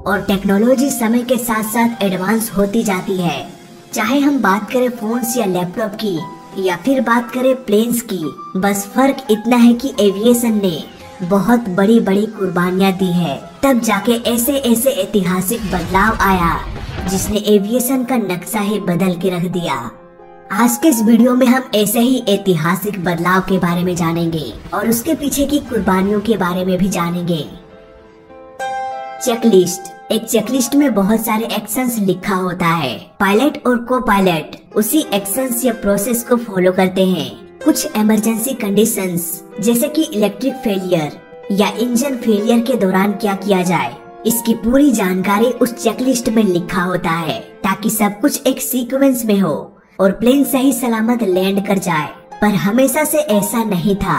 और टेक्नोलॉजी समय के साथ साथ एडवांस होती जाती है। चाहे हम बात करें फोन्स या लैपटॉप की या फिर बात करें प्लेन्स की, बस फर्क इतना है कि एविएशन ने बहुत बड़ी बड़ी कुर्बानियां दी है। तब जाके ऐसे ऐसे ऐतिहासिक बदलाव आया जिसने एविएशन का नक्शा ही बदल के रख दिया। आज के इस वीडियो में हम ऐसे ही ऐतिहासिक बदलाव के बारे में जानेंगे और उसके पीछे की कुर्बानियों के बारे में भी जानेंगे। चेकलिस्ट। एक चेकलिस्ट में बहुत सारे एक्शंस लिखा होता है। पायलट और को पायलट उसी एक्शंस या प्रोसेस को फॉलो करते हैं। कुछ इमरजेंसी कंडीशंस जैसे कि इलेक्ट्रिक फेलियर या इंजन फेलियर के दौरान क्या किया जाए, इसकी पूरी जानकारी उस चेकलिस्ट में लिखा होता है ताकि सब कुछ एक सीक्वेंस में हो और प्लेन सही सलामत लैंड कर जाए। पर हमेशा से ऐसा नहीं था।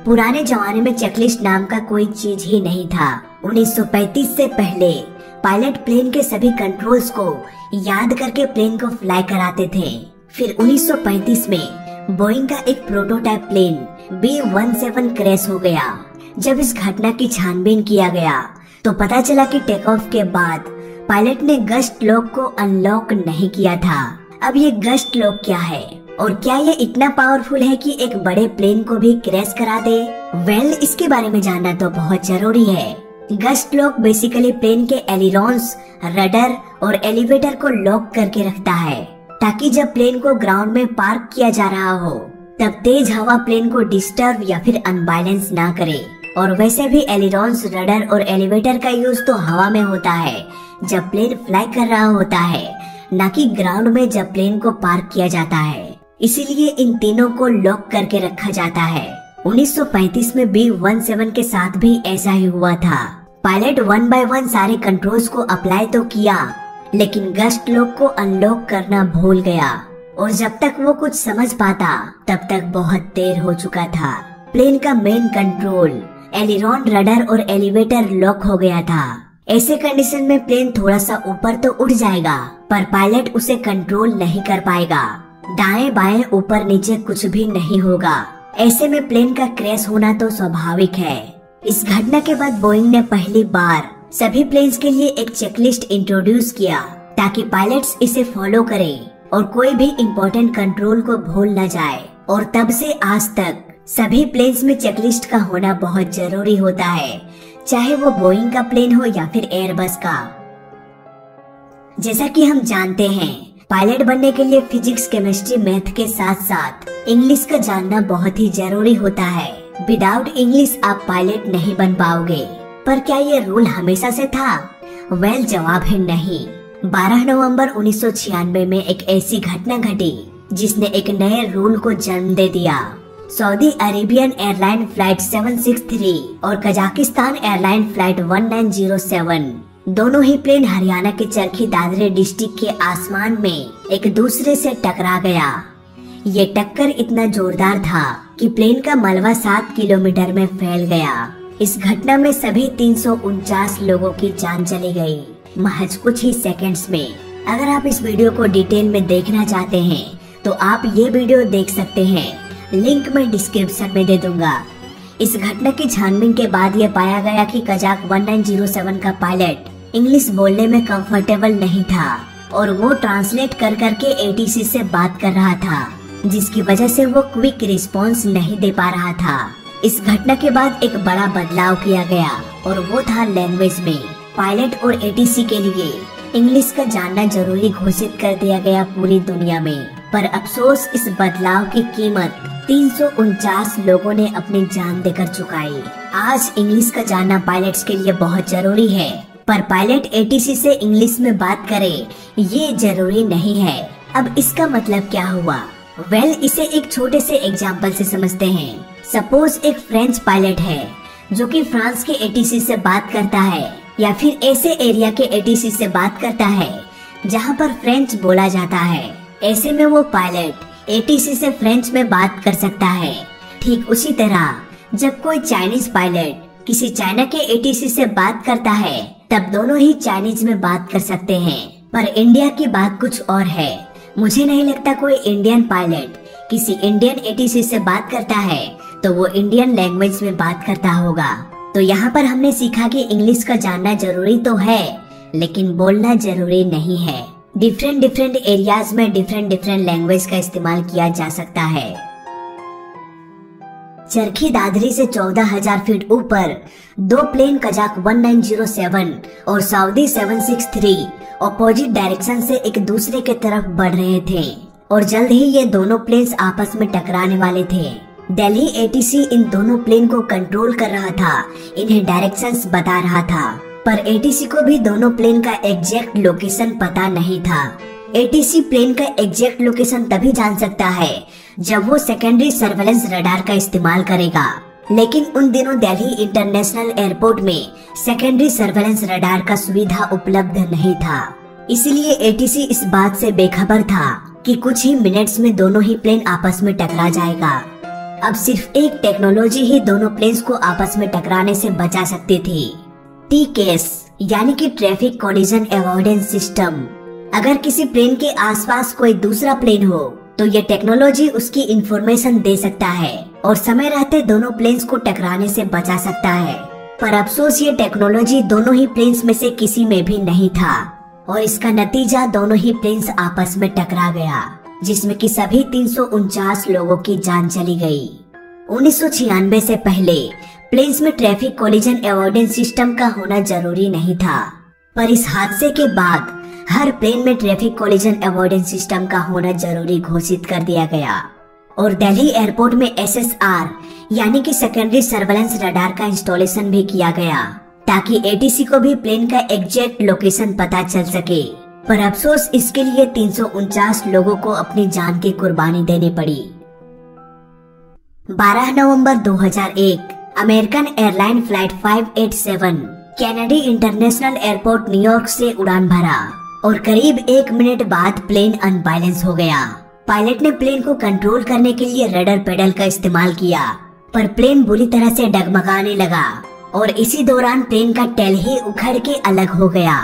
पुराने जमाने में चेकलिस्ट नाम का कोई चीज ही नहीं था। 1935 से पहले पायलट प्लेन के सभी कंट्रोल्स को याद करके प्लेन को फ्लाई कराते थे। फिर 1935 में बोइंग का एक प्रोटोटाइप प्लेन B-17 क्रैश हो गया। जब इस घटना की छानबीन किया गया तो पता चला कि टेक ऑफ के बाद पायलट ने गस्ट लॉक को अनलॉक नहीं किया था। अब ये गस्ट लॉक क्या है और क्या ये इतना पावरफुल है कि एक बड़े प्लेन को भी क्रैश करा दे? वेल, इसके बारे में जानना तो बहुत जरूरी है। गस्ट लॉक बेसिकली प्लेन के एलिरोन्स, रडर और एलिवेटर को लॉक करके रखता है ताकि जब प्लेन को ग्राउंड में पार्क किया जा रहा हो तब तेज हवा प्लेन को डिस्टर्ब या फिर अनबैलेंस ना करे। और वैसे भी एलिरोन्स, रडर और एलिवेटर का यूज तो हवा में होता है जब प्लेन फ्लाई कर रहा होता है, न कि ग्राउंड में जब प्लेन को पार्क किया जाता है। इसीलिए इन तीनों को लॉक करके रखा जाता है। 1935 में B-17 के साथ भी ऐसा ही हुआ था। पायलट 1 बाय 1 सारे कंट्रोल्स को अप्लाई तो किया, लेकिन गस्ट लॉक को अनलॉक करना भूल गया और जब तक वो कुछ समझ पाता तब तक बहुत देर हो चुका था। प्लेन का मेन कंट्रोल, एलिरोन, रडर और एलिवेटर लॉक हो गया था। ऐसे कंडीशन में प्लेन थोड़ा सा ऊपर तो उड़ जाएगा पर पायलट उसे कंट्रोल नहीं कर पाएगा। दाएं बाएं ऊपर नीचे कुछ भी नहीं होगा। ऐसे में प्लेन का क्रैश होना तो स्वाभाविक है। इस घटना के बाद बोइंग ने पहली बार सभी प्लेन्स के लिए एक चेकलिस्ट इंट्रोड्यूस किया ताकि पायलट्स इसे फॉलो करें और कोई भी इम्पोर्टेंट कंट्रोल को भूल न जाए। और तब से आज तक सभी प्लेन्स में चेकलिस्ट का होना बहुत जरूरी होता है, चाहे वो बोइंग का प्लेन हो या फिर एयरबस का। जैसा कि हम जानते हैं, पायलट बनने के लिए फिजिक्स, केमिस्ट्री, मैथ के साथ साथ इंग्लिश का जानना बहुत ही जरूरी होता है। विदाउट इंग्लिश आप पायलट नहीं बन पाओगे। पर क्या ये रूल हमेशा से था? वेल, जवाब है नहीं। 12 नवंबर 1996 में एक ऐसी घटना घटी जिसने एक नए रूल को जन्म दे दिया। सऊदी अरेबियन एयरलाइन फ्लाइट 763 और कजाकिस्तान एयरलाइन फ्लाइट 1907 दोनों ही प्लेन हरियाणा के चरखी दादरे डिस्ट्रिक्ट के आसमान में एक दूसरे से टकरा गया। ये टक्कर इतना जोरदार था कि प्लेन का मलबा 7 किलोमीटर में फैल गया। इस घटना में सभी 349 लोगों की जान चली गई, महज कुछ ही सेकंड्स में। अगर आप इस वीडियो को डिटेल में देखना चाहते हैं तो आप ये वीडियो देख सकते हैं, लिंक मैं डिस्क्रिप्शन में दे दूंगा। इस घटना की छानबीन के बाद यह पाया गया कि कजाक 1907 का पायलट इंग्लिश बोलने में कंफर्टेबल नहीं था और वो ट्रांसलेट कर करके एटीसी से बात कर रहा था, जिसकी वजह से वो क्विक रिस्पॉन्स नहीं दे पा रहा था। इस घटना के बाद एक बड़ा बदलाव किया गया और वो था लैंग्वेज में। पायलट और एटीसी के लिए इंग्लिश का जानना जरूरी घोषित कर दिया गया पूरी दुनिया में। पर अफसोस, इस बदलाव की कीमत 349 लोगों ने अपनी जान देकर चुकाई। आज इंग्लिश का जानना पायलट्स के लिए बहुत जरूरी है, पर पायलट एटीसी से इंग्लिश में बात करे ये जरूरी नहीं है। अब इसका मतलब क्या हुआ? वेल, इसे एक छोटे से एग्जाम्पल से समझते हैं। सपोज एक फ्रेंच पायलट है जो कि फ्रांस के एटीसी से बात करता है या फिर ऐसे एरिया के एटीसी से बात करता है जहां पर फ्रेंच बोला जाता है। ऐसे में वो पायलट एटीसी से फ्रेंच में बात कर सकता है। ठीक उसी तरह जब कोई चाइनीज पायलट किसी चाइना के एटीसी से बात करता है तब दोनों ही चाइनीज में बात कर सकते हैं। पर इंडिया की बात कुछ और है। मुझे नहीं लगता कोई इंडियन पायलट किसी इंडियन एटीसी से बात करता है तो वो इंडियन लैंग्वेज में बात करता होगा। तो यहाँ पर हमने सीखा कि इंग्लिश का जानना जरूरी तो है, लेकिन बोलना जरूरी नहीं है। डिफरेंट एरियाज में डिफरेंट लैंग्वेज का इस्तेमाल किया जा सकता है। चरखी दादरी से 14,000 फीट ऊपर दो प्लेन कजाक 1907 और सऊदी 763 अपोजिट डायरेक्शन से एक दूसरे के तरफ बढ़ रहे थे और जल्द ही ये दोनों प्लेन्स आपस में टकराने वाले थे। दिल्ली एटीसी इन दोनों प्लेन को कंट्रोल कर रहा था, इन्हें डायरेक्शंस बता रहा था, पर एटीसी को भी दोनों प्लेन का एग्जैक्ट लोकेशन पता नहीं था। एटीसी प्लेन का एग्जैक्ट लोकेशन तभी जान सकता है जब वो सेकेंडरी सर्वेलेंस रडार का इस्तेमाल करेगा, लेकिन उन दिनों दिल्ली इंटरनेशनल एयरपोर्ट में सेकेंडरी सर्वेलेंस रडार का सुविधा उपलब्ध नहीं था। इसलिए एटीसी इस बात से बेखबर था कि कुछ ही मिनट्स में दोनों ही प्लेन आपस में टकरा जाएगा। अब सिर्फ एक टेक्नोलॉजी ही दोनों प्लेन्स को आपस में टकराने से बचा सकती थी, टीकेएस यानी कि ट्रैफिक कोलिजन अवॉइडेंस सिस्टम। अगर किसी प्लेन के आसपास कोई दूसरा प्लेन हो तो ये टेक्नोलॉजी उसकी इंफॉर्मेशन दे सकता है और समय रहते दोनों प्लेन्स को टकराने से बचा सकता है। पर अफसोस ये टेक्नोलॉजी दोनों ही प्लेन्स में से किसी में भी नहीं था और इसका नतीजा दोनों ही प्लेन्स आपस में टकरा गया, जिसमें कि सभी 349 लोगों की जान चली गई। 1996 से पहले प्लेन्स में ट्रैफिक कोलिजन अवॉइडेंस सिस्टम का होना जरूरी नहीं था, पर इस हादसे के बाद हर प्लेन में ट्रैफिक कोलिजन अवॉइडेंस सिस्टम का होना जरूरी घोषित कर दिया गया और दिल्ली एयरपोर्ट में SSR यानी कि सेकेंडरी सर्वेलेंस रडार का इंस्टॉलेशन भी किया गया ताकि एटीसी को भी प्लेन का एग्जैक्ट लोकेशन पता चल सके। पर अफसोस इसके लिए 349 लोगों को अपनी जान की कुर्बानी देनी पड़ी। 12 नवंबर 2001 American airline flight 587 Kennedy international airport New York से उड़ान भरा और करीब 1 मिनट बाद प्लेन अनबैलेंस हो गया। पायलट ने प्लेन को कंट्रोल करने के लिए रडर पेडल का इस्तेमाल किया, पर प्लेन बुरी तरह से डगमगाने लगा और इसी दौरान प्लेन का टेल ही उखड़ के अलग हो गया।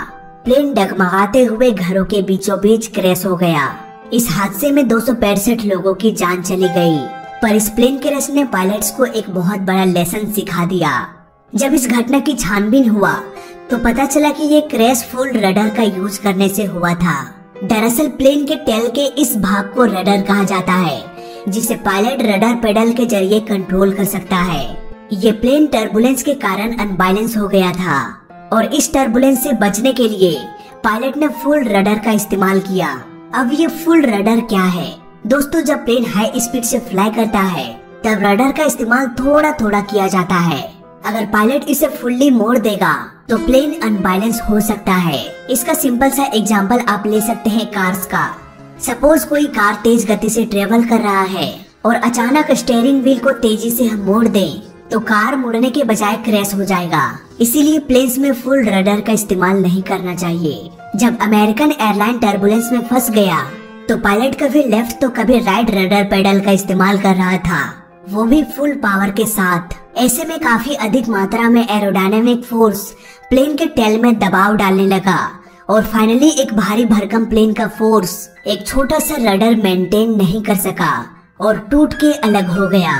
प्लेन डगमगाते हुए घरों के बीचों बीच क्रैश हो गया। इस हादसे में 265 लोगों की जान चली गई, पर इस प्लेन क्रैश ने पायलट्स को एक बहुत बड़ा लेसन सिखा दिया। जब इस घटना की छानबीन हुआ तो पता चला कि ये क्रैश फुल रडर का यूज करने से हुआ था। दरअसल प्लेन के टेल के इस भाग को रडर कहा जाता है, जिसे पायलट रडर पेडल के जरिए कंट्रोल कर सकता है। ये प्लेन टर्बुलेंस के कारण अनबैलेंस हो गया था और इस टर्बुलेंस से बचने के लिए पायलट ने फुल रडर का इस्तेमाल किया। अब ये फुल रडर क्या है? दोस्तों, जब प्लेन हाई स्पीड से फ्लाई करता है तब रडर का इस्तेमाल थोड़ा थोड़ा किया जाता है। अगर पायलट इसे फुल्ली मोड़ देगा तो प्लेन अनबैलेंस हो सकता है। इसका सिंपल सा एग्जांपल आप ले सकते हैं कार्स का। सपोज कोई कार तेज गति से ट्रेवल कर रहा है और अचानक स्टीयरिंग व्हील को तेजी से हम मोड़ दें तो कार मुड़ने के बजाय क्रैश हो जाएगा। इसीलिए प्लेन्स में फुल रडर का इस्तेमाल नहीं करना चाहिए। जब अमेरिकन एयरलाइन टर्बुलेंस में फंस गया तो पायलट कभी लेफ्ट तो कभी राइट रडर पेडल का इस्तेमाल कर रहा था, वो भी फुल पावर के साथ। ऐसे में काफी अधिक मात्रा में एरोडायनेमिक फोर्स प्लेन के टेल में दबाव डालने लगा और फाइनली एक भारी भरकम प्लेन का फोर्स एक छोटा सा रडर मेंटेन नहीं कर सका और टूट के अलग हो गया।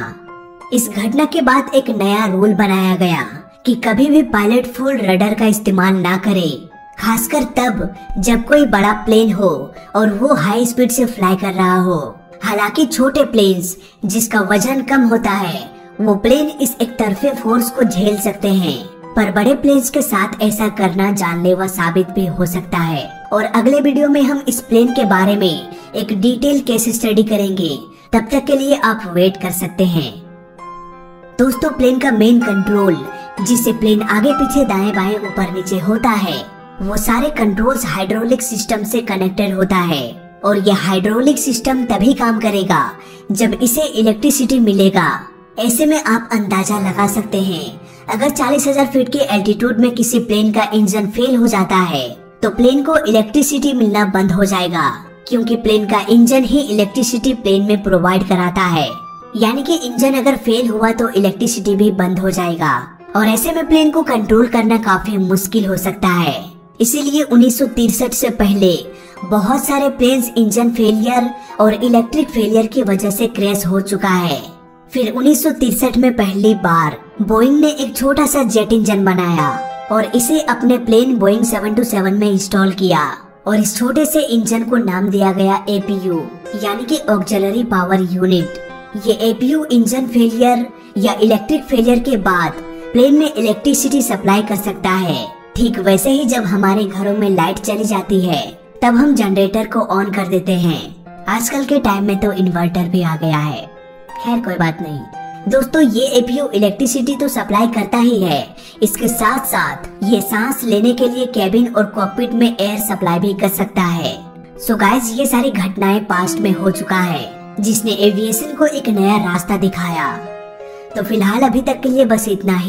इस घटना के बाद एक नया रूल बनाया गया कि कभी भी पायलट फुल रडर का इस्तेमाल ना करे, खासकर तब जब कोई बड़ा प्लेन हो और वो हाई स्पीड से फ्लाई कर रहा हो। हालांकि छोटे प्लेन्स जिसका वजन कम होता है वो प्लेन इस एक तरफे फोर्स को झेल सकते हैं, पर बड़े प्लेन्स के साथ ऐसा करना जानलेवा साबित भी हो सकता है। और अगले वीडियो में हम इस प्लेन के बारे में एक डिटेल केस स्टडी करेंगे, तब तक के लिए आप वेट कर सकते हैं। दोस्तों, प्लेन का मेन कंट्रोल जिससे प्लेन आगे पीछे दाएं बाएं ऊपर नीचे होता है, वो सारे कंट्रोल्स हाइड्रोलिक सिस्टम से कनेक्टेड होता है और यह हाइड्रोलिक सिस्टम तभी काम करेगा जब इसे इलेक्ट्रिसिटी मिलेगा। ऐसे में आप अंदाजा लगा सकते हैं, अगर 40,000 फीट के एल्टीट्यूड में किसी प्लेन का इंजन फेल हो जाता है तो प्लेन को इलेक्ट्रिसिटी मिलना बंद हो जाएगा, क्योंकि प्लेन का इंजन ही इलेक्ट्रिसिटी प्लेन में प्रोवाइड कराता है। यानी कि इंजन अगर फेल हुआ तो इलेक्ट्रिसिटी भी बंद हो जाएगा और ऐसे में प्लेन को कंट्रोल करना काफी मुश्किल हो सकता है। इसीलिए 1963 से पहले बहुत सारे प्लेन्स इंजन फेलियर और इलेक्ट्रिक फेलियर की वजह से क्रैश हो चुका है। फिर 1963 में पहली बार बोइंग ने एक छोटा सा जेट इंजन बनाया और इसे अपने प्लेन बोइंग 727 में इंस्टॉल किया और इस छोटे से इंजन को नाम दिया गया APU यानी कि ऑक्सिलरी पावर यूनिट। ये APU इंजन फेलियर या इलेक्ट्रिक फेलियर के बाद प्लेन में इलेक्ट्रिसिटी सप्लाई कर सकता है। ठीक वैसे ही जब हमारे घरों में लाइट चली जाती है तब हम जनरेटर को ऑन कर देते हैं। आजकल के टाइम में तो इन्वर्टर भी आ गया है। खैर कोई बात नहीं दोस्तों, ये APU इलेक्ट्रिसिटी तो सप्लाई करता ही है, इसके साथ साथ ये सांस लेने के लिए कैबिन और कॉकपिट में एयर सप्लाई भी कर सकता है। सो गाइस, ये सारी घटनाएं पास्ट में हो चुका है जिसने एविएशन को एक नया रास्ता दिखाया। तो फिलहाल अभी तक के लिए बस इतना ही।